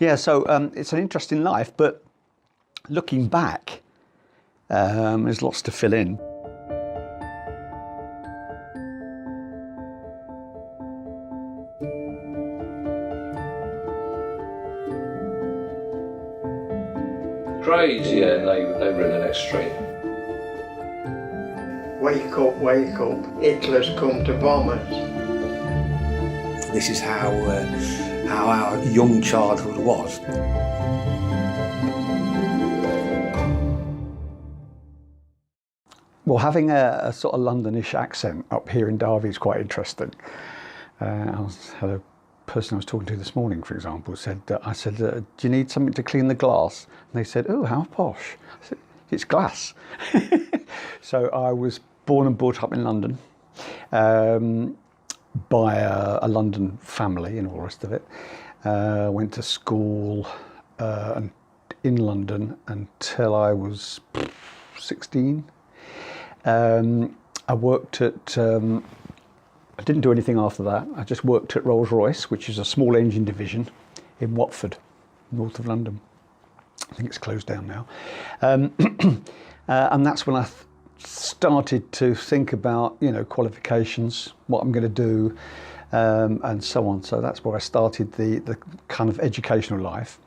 Yeah, so it's an interesting life, but looking back, there's lots to fill in. Crazy, yeah, they were in the next street. Wake up, Hitler's come to bomb us. This is how our young childhood was. Well, having a sort of Londonish accent up here in Derby is quite interesting. Had a person I was talking to this morning, for example, said, I said, do you need something to clean the glass? And they said, oh, how posh. I said, it's glass. So I was born and brought up in London by a London family and all the rest of it. Went to school in London until I was 16. I worked at, I didn't do anything after that. I just worked at Rolls-Royce, which is a small engine division in Watford, north of London. I think it's closed down now. And that's when I started to think about, qualifications, what I'm going to do, and so on. So that's where I started the kind of educational life.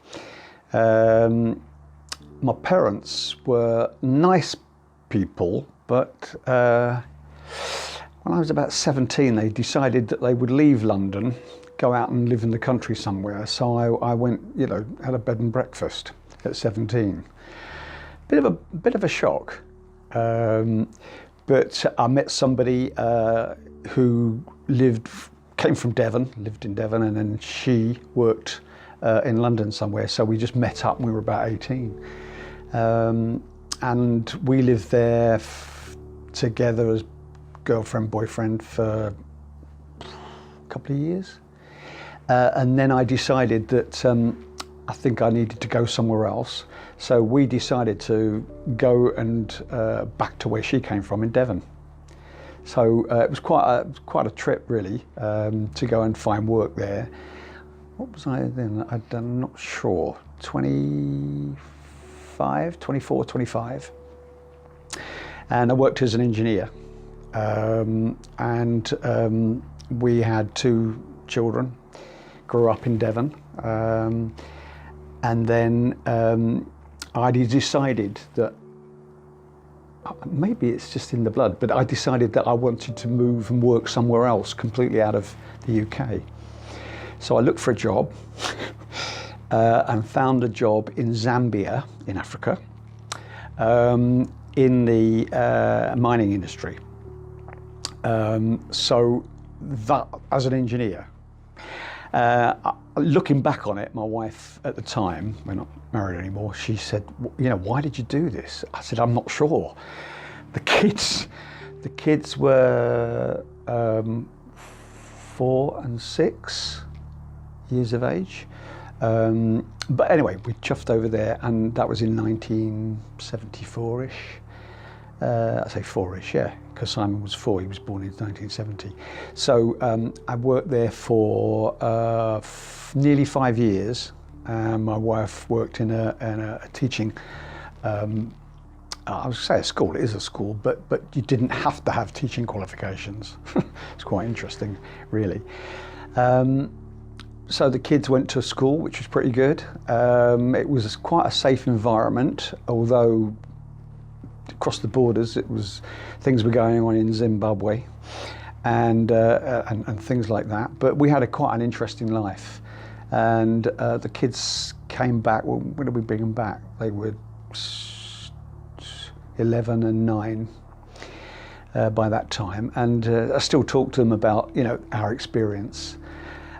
My parents were nice people, but when I was about 17, they decided that they would leave London, go out and live in the country somewhere. So I went, had a bed and breakfast at 17. Bit of a shock. But I met somebody who came from Devon, lived in Devon, and then she worked in London somewhere. So we just met up when we were about 18. And we lived there together as girlfriend, boyfriend for a couple of years. And then I decided that I think I needed to go somewhere else. So we decided to go and back to where she came from in Devon. So it was quite a trip really to go and find work there. What was I then? I'm not sure. 24, 25. And I worked as an engineer. We had 2 children, grew up in Devon. And then I decided that, maybe it's just in the blood, but I decided that I wanted to move and work somewhere else, completely out of the UK. So I looked for a job and found a job in Zambia, in Africa, in the mining industry. So that, as an engineer. Looking back on it, my wife at the time, we're not married anymore, she said, why did you do this? I said, I'm not sure. The kids were 4 and 6 years of age. But anyway, we chuffed over there, and that was in 1974-ish. I say 4-ish, yeah, because Simon was 4, he was born in 1970. So I worked there for nearly 5 years. My wife worked in a teaching, I would say a school, it is a school, but you didn't have to have teaching qualifications. It's quite interesting, really. So the kids went to school, which was pretty good. It was quite a safe environment, although across the borders, things were going on in Zimbabwe and things like that. But we had quite an interesting life. And the kids came back. Well, when did we bring them back? They were 11 and 9 by that time. And I still talk to them about, our experience.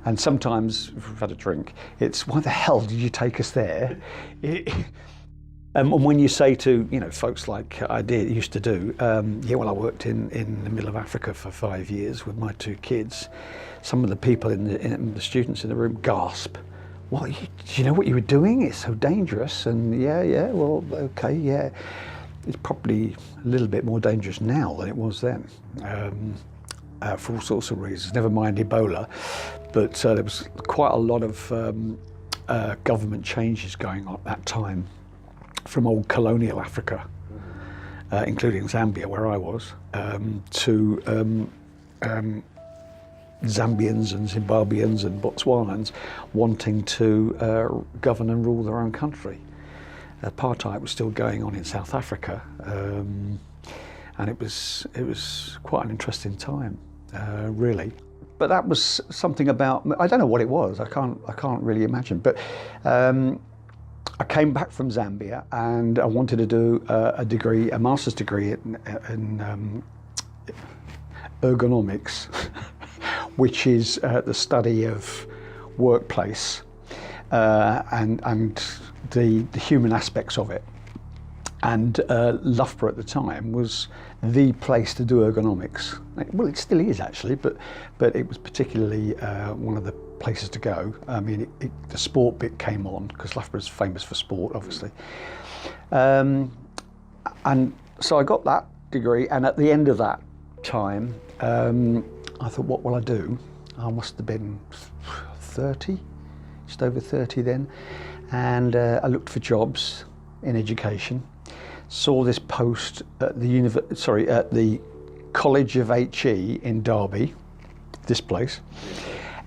And sometimes, if we've had a drink, it's, why the hell did you take us there? And when you say to, folks like I used to do, I worked in the middle of Africa for 5 years with my 2 kids. Some of the people the students in the room gasp. What, do you know what you were doing? It's so dangerous. And well, okay, yeah. It's probably a little bit more dangerous now than it was then, for all sorts of reasons, never mind Ebola. But there was quite a lot of government changes going on at that time, from old colonial Africa, including Zambia, where I was, to Zambians and Zimbabweans and Botswanans wanting to govern and rule their own country. Apartheid was still going on in South Africa, and it was quite an interesting time, really. But that was something about, I don't know what it was. I can't really imagine. But I came back from Zambia and I wanted to do a master's degree in ergonomics, which is the study of workplace and the human aspects of it. And Loughborough at the time was the place to do ergonomics. Well, it still is actually, but it was particularly one of the places to go. I mean, the sport bit came on because Loughborough is famous for sport, obviously. And so I got that degree, and at the end of that time, I thought, what will I do? I must have been 30, just over 30 then, and I looked for jobs in education. Saw this post at the College of HE in Derby, this place,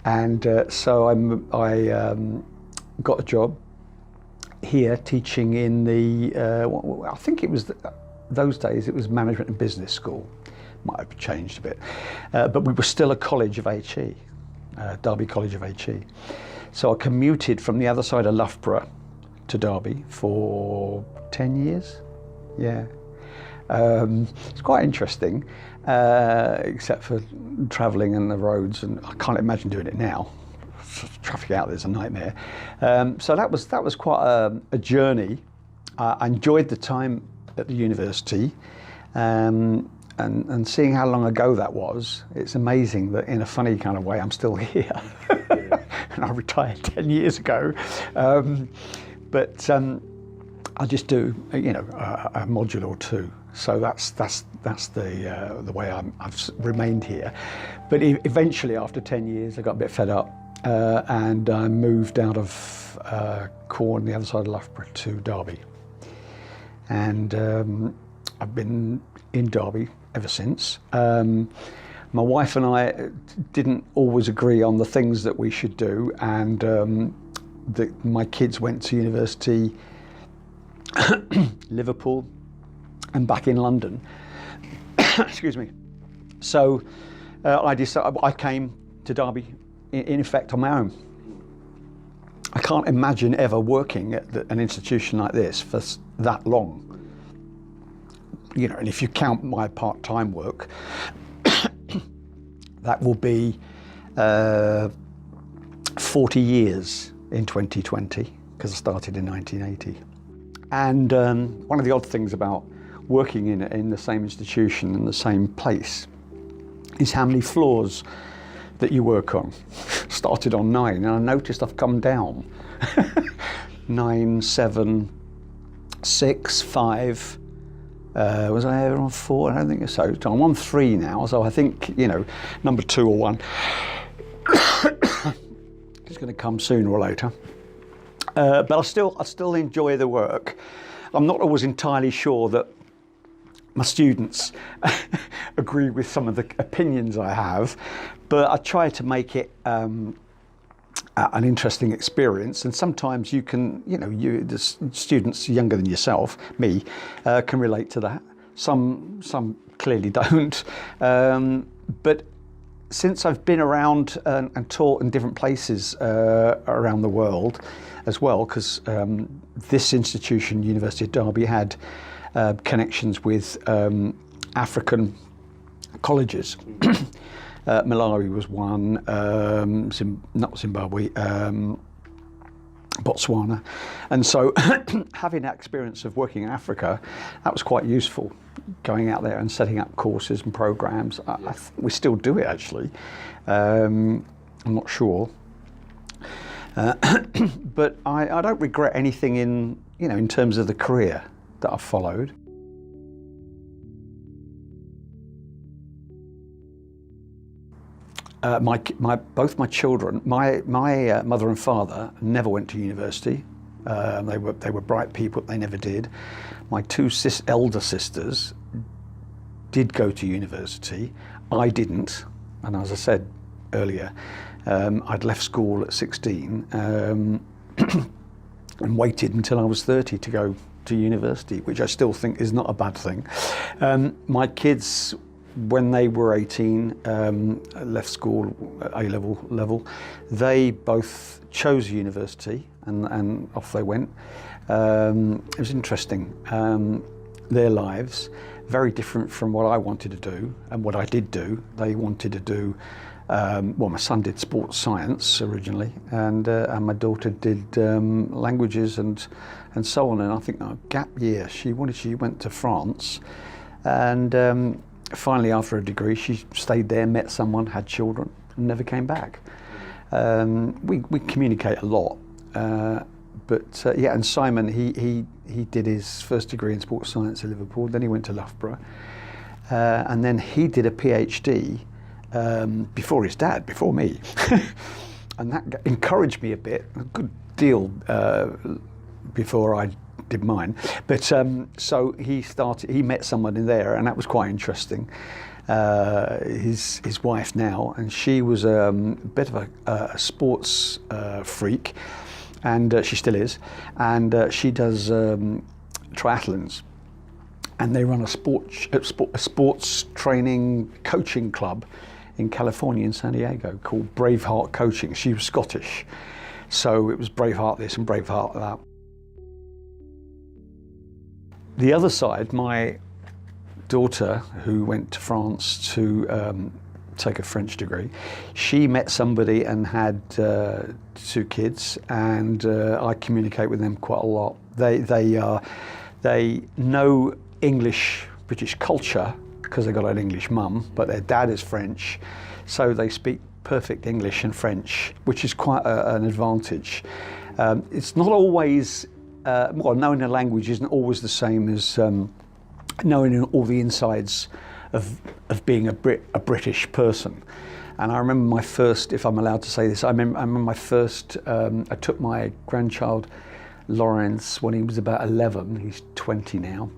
and so I got a job here teaching in the I think it was those days it was Management and Business School. Might have changed a bit, but we were still a College of HE, Derby College of HE. So I commuted from the other side of Loughborough to Derby for 10 years. Yeah, it's quite interesting, except for travelling and the roads, and I can't imagine doing it now. Traffic out there's a nightmare. So that was quite a journey. I enjoyed the time at the university, and seeing how long ago that was. It's amazing that in a funny kind of way I'm still here. And I retired 10 years ago, but. I just do, a module or two. So that's the way I've remained here. But eventually, after 10 years, I got a bit fed up, and I moved out of Corn, the other side of Loughborough, to Derby. And I've been in Derby ever since. My wife and I didn't always agree on the things that we should do, and my kids went to university. Liverpool and back in London. Excuse me. So I came to Derby in effect on my own. I can't imagine ever working at an institution like this for that long. And if you count my part-time work, that will be 40 years in 2020 because I started in 1980. And one of the odd things about working in the same institution in the same place is how many floors that you work on. Started on 9, and I noticed I've come down. 9, 7, 6, 5. Was I ever on 4? I don't think so. I'm on 3 now, so I think, number 2 or 1 is going to come sooner or later. But I still enjoy the work. I'm not always entirely sure that my students agree with some of the opinions I have, but I try to make it an interesting experience. And sometimes you can, the students younger than yourself, me, can relate to that. Some clearly don't. But since I've been around and taught in different places around the world as well, because this institution, University of Derby, had connections with African colleges. Malawi was one, not Zimbabwe, Botswana. And so having that experience of working in Africa, that was quite useful, going out there and setting up courses and programs. We still do it, actually. I'm not sure. But I don't regret anything in terms of the career that I've followed. Both my children, my mother and father never went to university. They were bright people. They never did. My two elder sisters did go to university. I didn't, and as I said earlier, I'd left school at 16 and waited until I was 30 to go to university, which I still think is not a bad thing. My kids, when they were 18, left school at A-level level. They both chose university and off they went. It was interesting. Their lives, very different from what I wanted to do and what I did do. They wanted to do, well, my son did sports science originally, and my daughter did languages and so on. And I think a gap year, she went to France, and finally after a degree she stayed there, met someone, had children, and never came back. We communicate a lot, but yeah, and Simon, he did his first degree in sports science at Liverpool, then he went to Loughborough, and then he did a PhD before his dad, before me. And that encouraged me a bit, a good deal before I did mine. But so he met someone in there, and that was quite interesting. His wife now, and she was a bit of a sports freak, and she still is, and she does triathlons, and they run a sports training coaching club in California, in San Diego, called Braveheart Coaching. She was Scottish, so it was Braveheart this and Braveheart that. The other side, my daughter, who went to France to take a French degree, she met somebody and had 2 kids, and I communicate with them quite a lot. They know English, British culture, because they got an English mum, but their dad is French, so they speak perfect English and French, which is quite an advantage. It's not always, well, knowing a language isn't always the same as knowing all the insides of being a British person. And I remember my first, if I'm allowed to say this, I remember my first, I took my grandchild Lawrence when he was about 11, he's 20 now.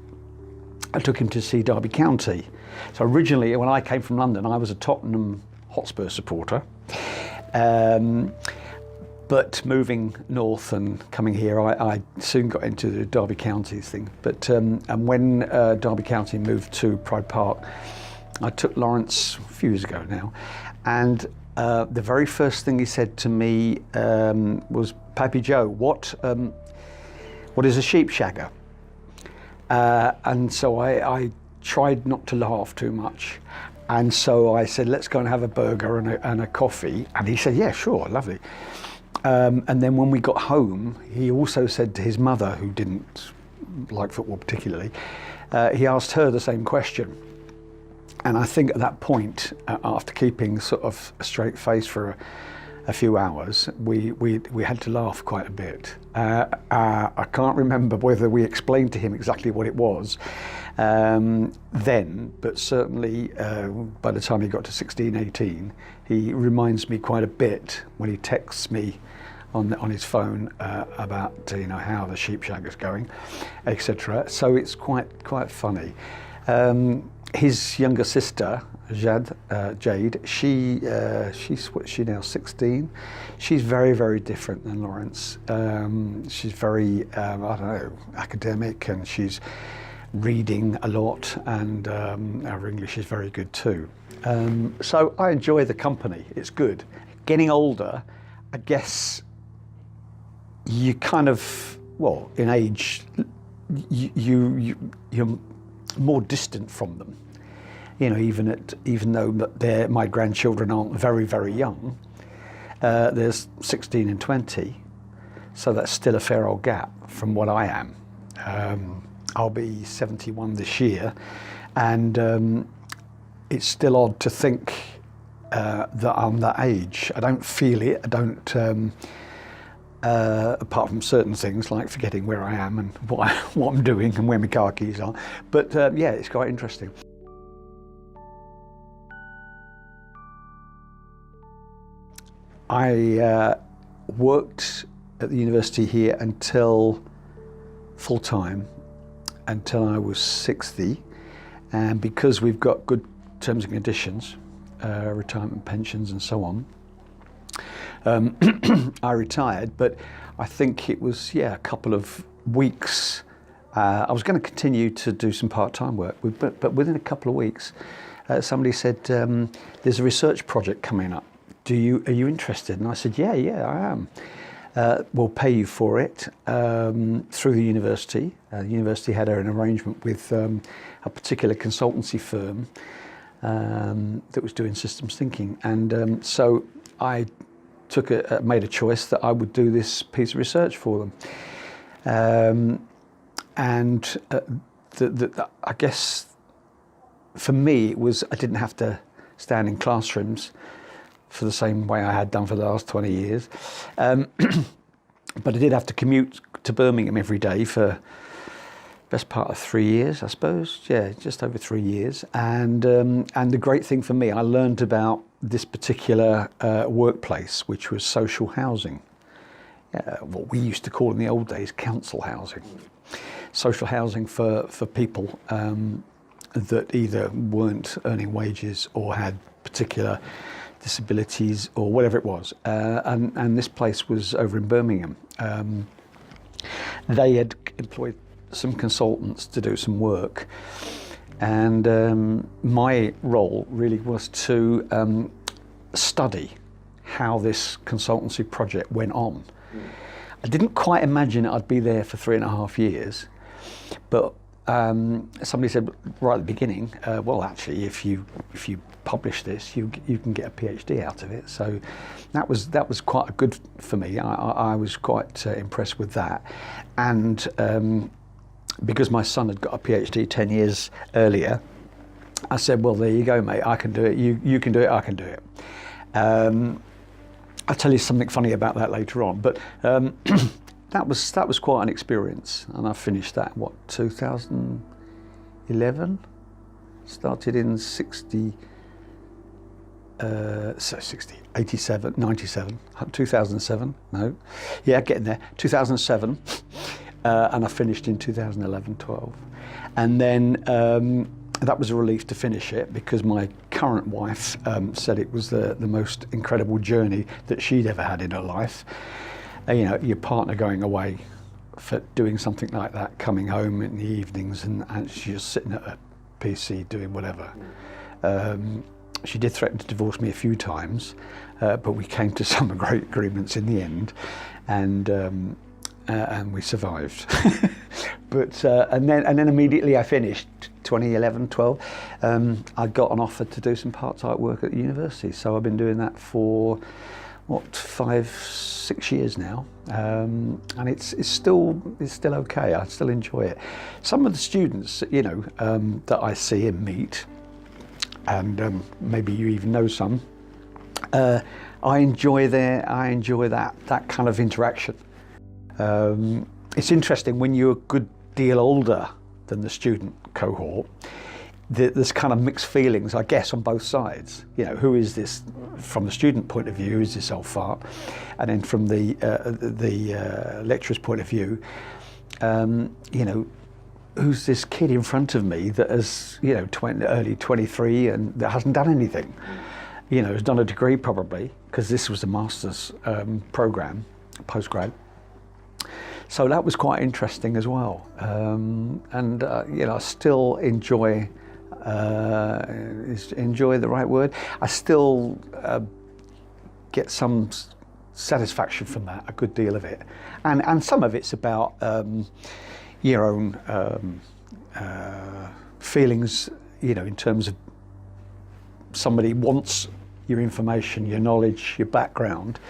I took him to see Derby County. So originally, when I came from London, I was a Tottenham Hotspur supporter. But moving north and coming here, I soon got into the Derby County thing. But and when Derby County moved to Pride Park, I took Lawrence a few years ago now, and the very first thing he said to me was, "Pappy Joe, what is a sheep shagger?" And so I tried not to laugh too much. And so I said, "Let's go and have a burger and a coffee." And he said, "Yeah, sure, lovely." And then when we got home, he also said to his mother, who didn't like football particularly, he asked her the same question. And I think at that point, after keeping sort of a straight face for a few hours, we had to laugh quite a bit. I can't remember whether we explained to him exactly what it was then, but certainly by the time he got to 16, 18, he reminds me quite a bit when he texts me on his phone about how the sheep shagger's going, etc. So it's quite funny. His younger sister, Jade, she's what, she now 16. She's very, very different than Lawrence. She's very, I don't know, academic, and she's reading a lot, and our English is very good too. So I enjoy the company, it's good. Getting older, I guess you kind of, well, in age, you're more distant from them. Even though my grandchildren aren't very, very young, there's 16 and 20, so that's still a fair old gap from what I am. I'll be 71 this year, and it's still odd to think that I'm that age. I don't feel it. I don't, apart from certain things like forgetting where I am and what I'm doing and where my car keys are. But yeah, it's quite interesting. I worked at the university here until full time, until I was 60, and because we've got good terms and conditions, retirement pensions and so on, I retired. But I think it was a couple of weeks. I was going to continue to do some part-time work, but within a couple of weeks, somebody said, "There's a research project coming up. Are you interested?" And I said, "Yeah, I am. We'll pay you for it through the university." The university had an arrangement with a particular consultancy firm that was doing systems thinking, and so I made a choice that I would do this piece of research for them. I guess for me it was I didn't have to stand in classrooms for the same way I had done for the last 20 years. But I did have to commute to Birmingham every day for best part of 3 years, I suppose. Yeah, just over 3 years. And the great thing for me, I learned about this particular workplace, which was social housing. What we used to call in the old days council housing. Social housing for people that either weren't earning wages or had particular disabilities or whatever it was. And this place was over in Birmingham. They had employed some consultants to do some work, and my role really was to study how this consultancy project went on. I didn't quite imagine I'd be there for 3.5 years, but somebody said right at the beginning, well, actually, if you publish this, you can get a PhD out of it. So that was quite good for me. I was quite impressed with that, and because my son had got a PhD 10 years earlier, I said, well, there you go, mate. I can do it. You can do it. I can do it. I'll tell you something funny about that later on, but that was quite an experience, and I finished that 2011. Started in 87, 97, 2007. No, yeah, getting there. 2007, and I finished in 2011, 12, and then. That was a relief to finish it, because my current wife said it was the most incredible journey that she'd ever had in her life. Your partner going away for doing something like that, coming home in the evenings and she's just sitting at a PC doing whatever. She did threaten to divorce me a few times, but we came to some great agreements in the end, and we survived. But and then immediately I finished 2011, 12. I got an offer to do some part-time work at the university, so I've been doing that for 5-6 years now, and it's still okay. I still enjoy it. Some of the students, that I see and meet, and maybe you even know some, I enjoy that kind of interaction. It's interesting when you're a good deal older than the student cohort. There's kind of mixed feelings, I guess, on both sides. Who is this from the student point of view? Who is this old fart? And then from the lecturer's point of view, who's this kid in front of me that is, early 23 and that hasn't done anything? Has done a degree probably, because this was a master's program, postgrad. So that was quite interesting as well, and I still enjoy the right word. I still get some satisfaction from that, a good deal of it, and some of it's about your own feelings, in terms of somebody wants your information, your knowledge, your background.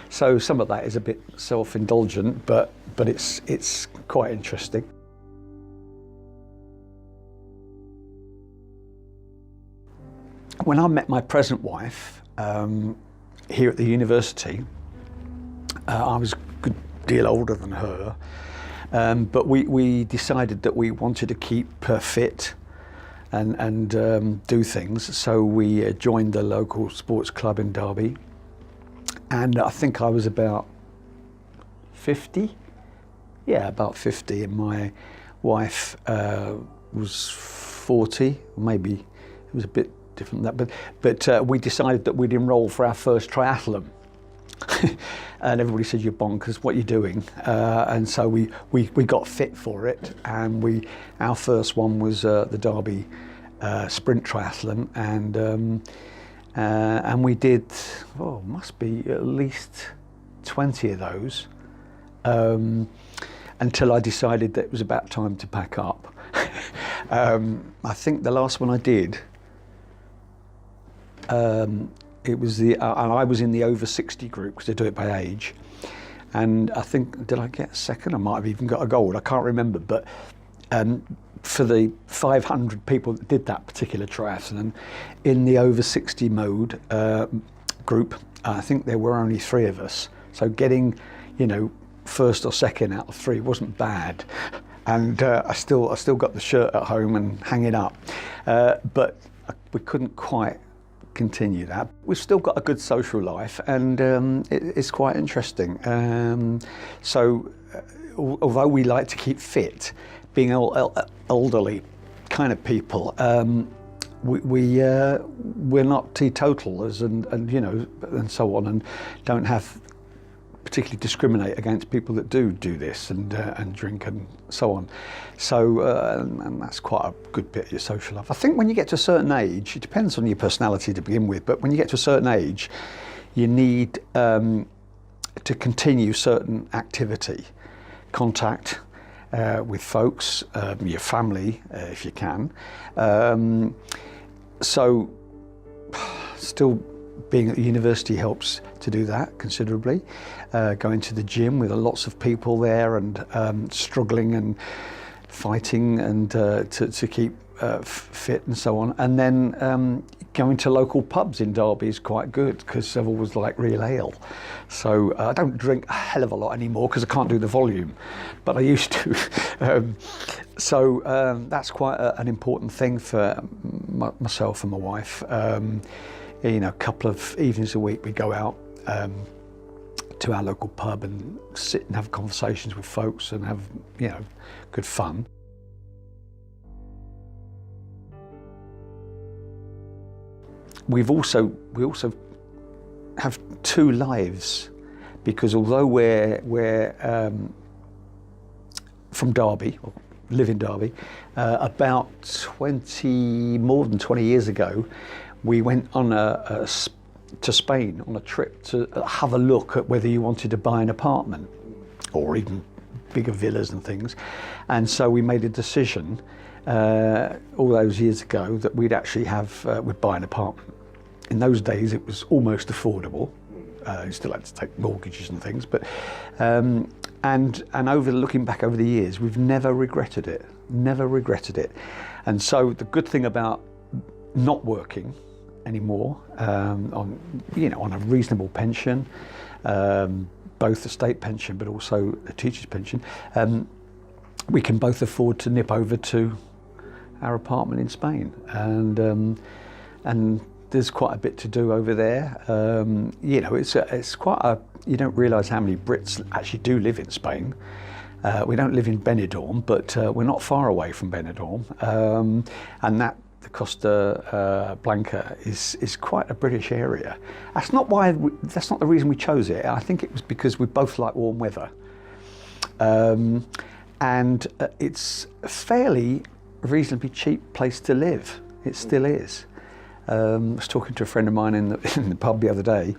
So some of that is a bit self-indulgent, but it's quite interesting. When I met my present wife here at the university, I was a good deal older than her, but we decided that we wanted to keep her fit and do things. So we joined the local sports club in Derby. And I think I was about 50. Yeah, about 50, and my wife was 40. Maybe it was a bit different than that, but we decided that we'd enroll for our first triathlon. And everybody said, "You're bonkers, what are you doing?" And so we got fit for it, and our first one was the Derby sprint triathlon, and we did, must be at least 20 of those, until I decided that it was about time to pack up. I think the last one I did, it was and I was in the over 60 group, because they do it by age, and I think, did I get second? I might have even got a gold, I can't remember, but for the 500 people that did that particular triathlon, in the over 60 mode group, I think there were only 3 of us, so getting, first or second out of 3 wasn't bad. And I still got the shirt at home and hanging up, but we couldn't quite continue that. We've still got a good social life, and it's quite interesting. So although we like to keep fit, being elderly kind of people, we're not teetotalers and so on, and don't have particularly discriminate against people that do this and drink and so on. So and that's quite a good bit of your social life. I think when you get to a certain age, it depends on your personality to begin with, but when you get to a certain age, you need to continue certain activity, contact with folks, your family, if you can. So still being at the university helps to do that considerably. Going to the gym with lots of people there, and struggling and fighting, and to keep fit and so on. And then going to local pubs in Derby is quite good, because I've always liked real ale. So I don't drink a hell of a lot anymore because I can't do the volume, but I used to. So that's quite an important thing for myself and my wife. A couple of evenings a week we go out to our local pub and sit and have conversations with folks and have, good fun. We also have 2 lives, because although we're from Derby, or live in Derby, about more than 20 years ago, we went on to Spain on a trip to have a look at whether you wanted to buy an apartment or even bigger villas and things. And so we made a decision all those years ago that we'd buy an apartment. In those days it was almost affordable. You still had to take mortgages and things, but and looking back over the years, we've never regretted it. And so the good thing about not working anymore, on a reasonable pension, both the state pension but also a teacher's pension, we can both afford to nip over to our apartment in Spain, and there's quite a bit to do over there. It's quite a, you don't realise how many Brits actually do live in Spain. We don't live in Benidorm, but we're not far away from Benidorm, and that the Costa Blanca is quite a British area. That's not the reason we chose it. I think it was because we both like warm weather, and it's a fairly reasonably cheap place to live. It still is. I was talking to a friend of mine in the pub the other day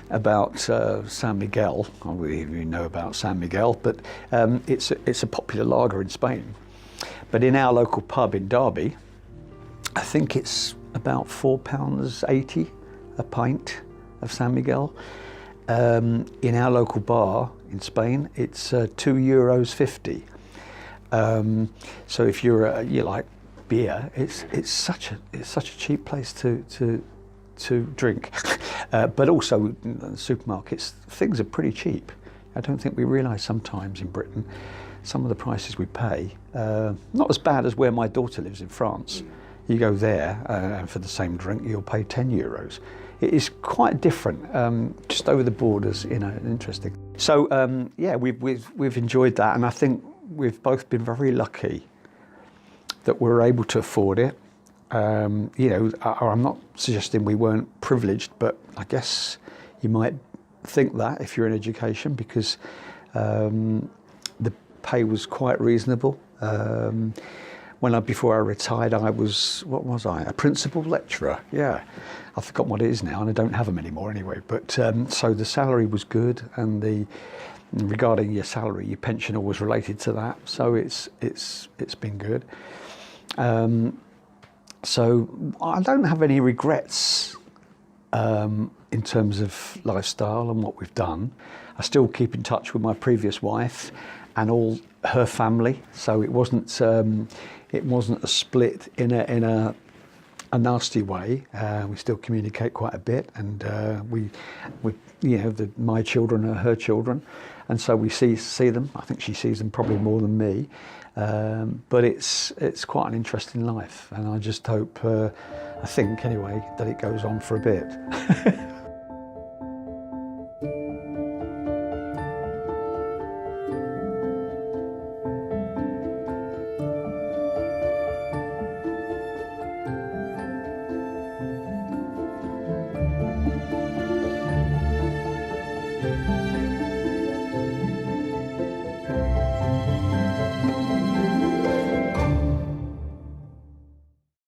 about San Miguel. I don't really know about San Miguel, but it's a popular lager in Spain. But in our local pub in Derby, I think it's about £4.80 a pint of San Miguel. In our local bar in Spain, it's €2.50. So if you like beer, it's such a cheap place to drink. But also in the supermarkets, things are pretty cheap. I don't think we realise sometimes in Britain some of the prices we pay. Not as bad as where my daughter lives in France. You go there, and for the same drink, you'll pay €10. it is quite different, just over the borders, you know, interesting. So yeah, we've enjoyed that, and I think we've both been very lucky that we're able to afford it. You know, I'm not suggesting we weren't privileged, but I guess you might think that if you're in education, because the pay was quite reasonable. Before I retired, I was, what was I? A principal lecturer. Yeah, I've forgotten what it is now, and I don't have them anymore anyway. But so the salary was good, and regarding your salary, your pension always related to that. So it's been good. So I don't have any regrets in terms of lifestyle and what we've done. I still keep in touch with my previous wife and all her family, so it wasn't a split in a nasty way. We still communicate quite a bit, and we you know, my children are her children, and so we see them. I think she sees them probably more than me, but it's quite an interesting life, and I just hope, I think anyway, that it goes on for a bit.